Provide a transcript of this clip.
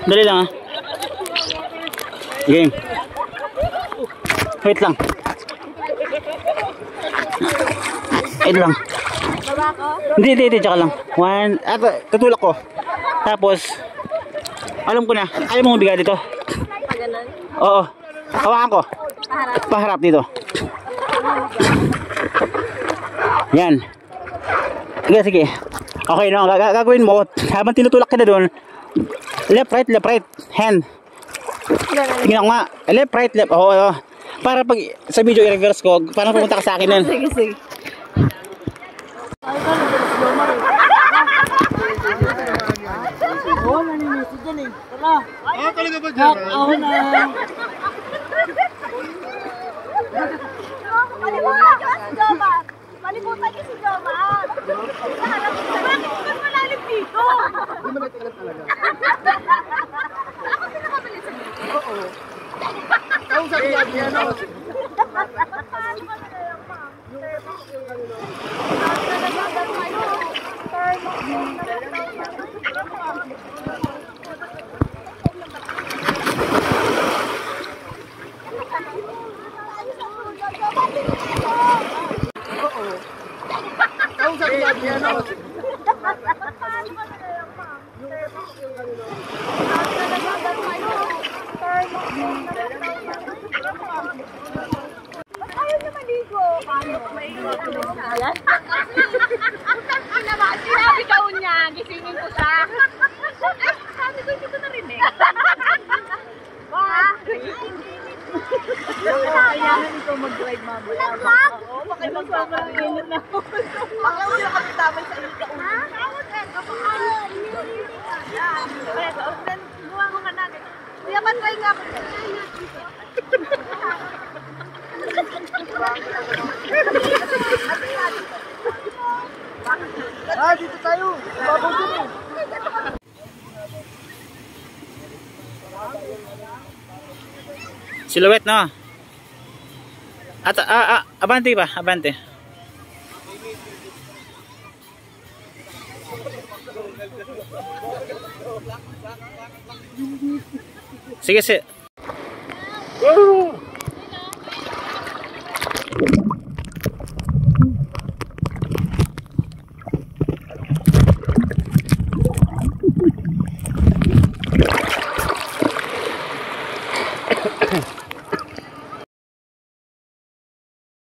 Dali lang, ha. Game. Wait lang. Wait lang. Hindi, tsaka lang. One, tutulak ko. Tapos, alam ko na. Ayaw mo mabigat dito? Oo. Hawakan ko. Paharap dito. Yan. Sige. Okay, no. Gagawin mo. Habang tinutulak ka na doon, left, right. Hand. Tingnan ko nga. Left, right. Oo. Para pag sa video i-reverse ko, parang pumunta ka sa akin nun. Sige. Oo, naninisi dyan eh. Tara. Talaga ba dyan? Oo na. Malimutan niyo si Joma. Bakit ka malalim dito? Hindi mo natigalap talaga. Ako pinakabilis sa dito. Oo. Ang sabi natin yan ako. Ang sabi natin yan ako. Ayaw na maligo. Ayan. Sinabi daw niya, gisingin ko siya. Sabi ko, hindi ko narinig. Kailangan ikaw mag-drive mamaya. Oo, makipagpapakainit na ako. Baka hindi na kami tamay sa inyo ka-uwi. Buwa mo ka natin. Kuya, matry nga ako. Dito tayo. Babaw din eh. Silhouette, no? At, abante ba? Abante. Sige.